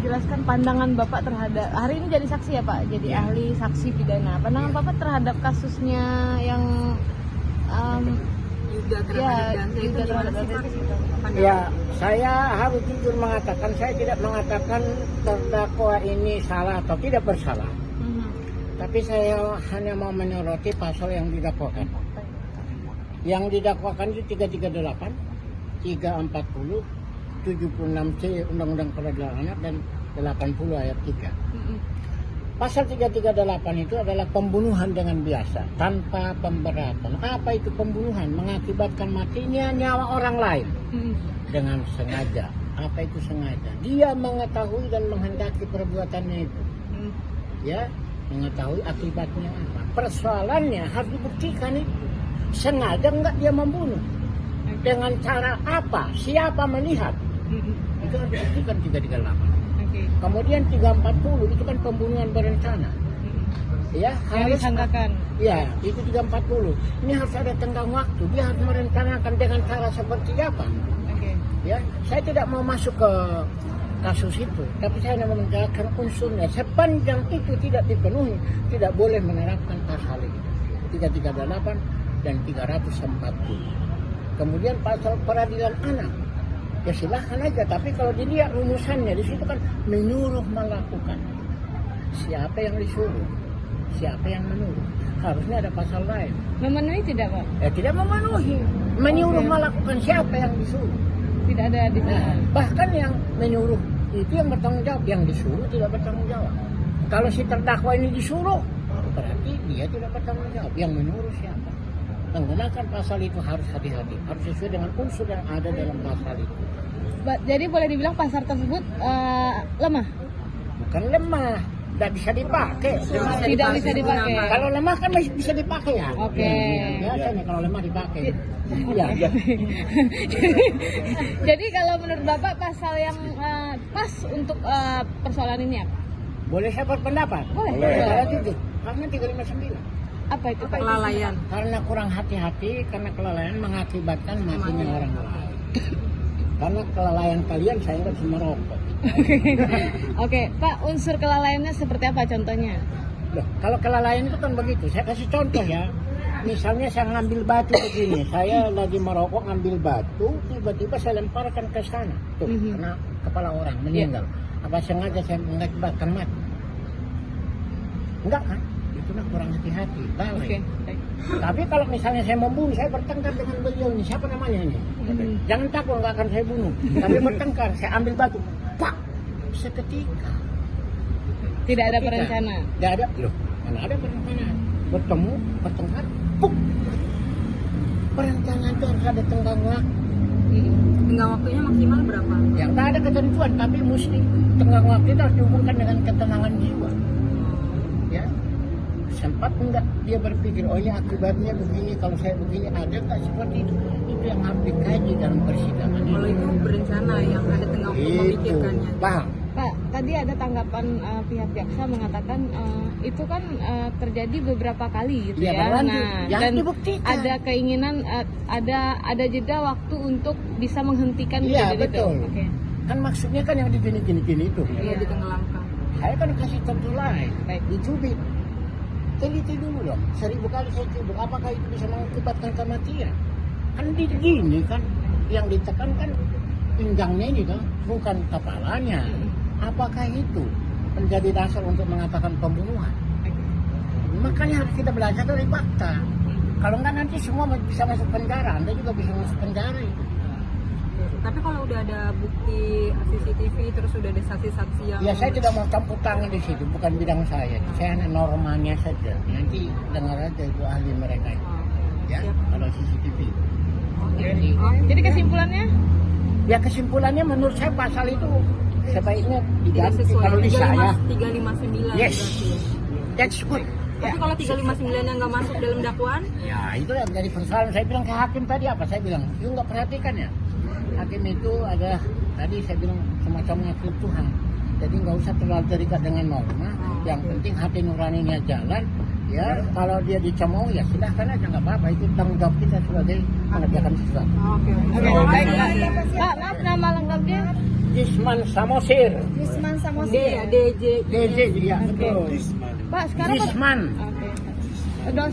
dijelaskan pandangan Bapak terhadap hari ini jadi saksi ya Pak, jadi ahli saksi pidana. Pandangan Bapak terhadap kasusnya yang Yuda terhadap Dante itu gimana sih Pak? Ya, saya harus jujur mengatakan, saya tidak mengatakan terdakwa ini salah atau tidak bersalah. Tapi saya hanya mau menyoroti pasal yang didakwakan. Yang didakwakan itu 338, 340, 76C Undang-Undang Perlindungan Anak dan 80 ayat 3. Pasal 338 itu adalah pembunuhan dengan biasa, tanpa pemberatan. Apa itu pembunuhan? Mengakibatkan matinya nyawa orang lain dengan sengaja. Apa itu sengaja? Dia mengetahui dan menghendaki perbuatannya itu. Ya, mengetahui akibatnya apa. Persoalannya harus dibuktikan itu. Sengaja enggak dia membunuh. Dengan cara apa? Siapa melihat? Itu harus dibuktikan 338. Kemudian 340 itu kan pembunuhan berencana. Ya, harus disangkakan. Ya, itu 340. Ini harus ada tenggang waktu. Dia harus merencanakan dengan cara seperti apa. Ya, saya tidak mau masuk ke kasus itu, tapi saya hanya menjelaskan unsurnya. Sepanjang itu tidak dipenuhi, tidak boleh menerapkan pasal itu. 338 dan 340. Kemudian pasal peradilan anak. Ya silahkan aja, tapi kalau dilihat rumusannya di situ kan menyuruh melakukan. Siapa yang disuruh? Siapa yang menyuruh? Harusnya ada pasal lain. Memenuhi tidak Pak? Ya tidak memenuhi. Menyuruh melakukan, siapa yang disuruh? Tidak ada di sana. Nah, bahkan yang menyuruh itu yang bertanggung jawab, yang disuruh tidak bertanggung jawab. Kalau si terdakwa ini disuruh, berarti dia tidak bertanggung jawab. Yang menyuruh siapa? Menggunakan pasal itu harus hati-hati, harus sesuai dengan unsur yang ada dalam pasal itu. Jadi boleh dibilang pasal tersebut lemah? Bukan lemah, tidak bisa dipakai. Tidak bisa dipakai. Kalau lemah kan masih bisa dipakai ya. Oke. Biasanya kalau lemah dipakai. Ya. Jadi kalau menurut Bapak pasal yang pas untuk persoalan ini apa? Boleh saya berpendapat? Boleh. Saya jujur, karena 359. Apa itu Pak? Kelalaian. Karena kurang hati-hati, karena kelalaian mengakibatkan matinya orang lain. Karena kelalaian kalian saya nggak bisa merokok. Oke, Pak, unsur kelalaiannya seperti apa contohnya? Loh, kalau kelalaian itu kan begitu, saya kasih contoh ya. Misalnya saya ngambil batu begini, saya lagi merokok ngambil batu, tiba-tiba saya lemparkan ke sana, tuh kena kepala orang meninggal. Apa sengaja saya mengakibatkan mati? Enggak kan? Itulah kurang hati-hati, lalai. Tapi kalau misalnya saya membunuh, saya bertengkar dengan beliau ini, siapa namanya ini? Jangan takut, nggak akan saya bunuh. Tapi bertengkar, saya ambil batu, pak, seketika. Tidak ada perencanaan. Tidak ada, loh, mana ada perencanaan? Bertemu, bertengkar, puk. Perencanaan itu harus ada tenggang waktu. Tenggang waktunya maksimal berapa? Ya nggak ada ketentuan, tapi mesti tenggang waktu itu harus dihubungkan dengan ketenangan jiwa. Ya, sempat enggak dia berpikir, oh ini akibatnya begini, kalau saya begini, ada nggak seperti itu? Itu yang harus dikaji dalam persidangan. Kalau itu berencana yang ada tenggang waktu memikirkannya. Paham? Pak, tadi ada tanggapan pihak jaksa mengatakan itu kan terjadi beberapa kali gitu Ya, ya. berlanjut. Nah, Yang dan dibuktikan. ada keinginan ada jeda waktu untuk bisa menghentikan Iya, kejadian itu. betul. Oke. Kan maksudnya kan yang digini-gini itu. Iya, ditenggelamkan. Saya kan kasih contoh lain, Baik. dicubit. Teliti dulu dong, 1000 kali saya cubit, apakah itu bisa mengakibatkan kematian? Kan gini kan, yang ditekan kan pinggangnya ini kan, bukan kepalanya. Apakah itu menjadi dasar untuk mengatakan pembunuhan? Makanya harus kita belajar dari fakta. Kalau enggak nanti semua bisa masuk penjara, Anda juga bisa masuk penjara itu. Tapi kalau udah ada bukti CCTV, terus udah ada saksi-saksi yang... Ya saya tidak mau campur tangan di situ, bukan bidang saya. Saya hanya normanya saja. Nanti dengar aja itu ahli mereka itu. Ya, kalau CCTV. Jadi kesimpulannya? Ya kesimpulannya menurut saya pasal itu sebaiknya tidak diganti. sesuai. Kalau di saya, 359 yes, berarti. that's good. Tapi kalau 359 yang nggak masuk dalam dakwaan? Ya itu yang jadi persoalan. Saya bilang ke hakim tadi apa? Saya bilang, you nggak perhatikan ya. Hakim itu adalah tadi saya bilang semacam wakil Tuhan. Jadi nggak usah terlalu terikat dengan norma. Yang penting hati nuraninya jalan. Ya kalau dia dicemooh ya silahkan aja, nggak apa-apa. Itu tanggung jawab kita sebagai mengerjakan sesuatu. Oke. Oke, baik Pak. Pak, maaf nama lengkapnya? Jisman Samosir. Wisman D Samosir. ya, DJ. DJ ya, betul. Pak, sekarang Pak, Jisman. oke.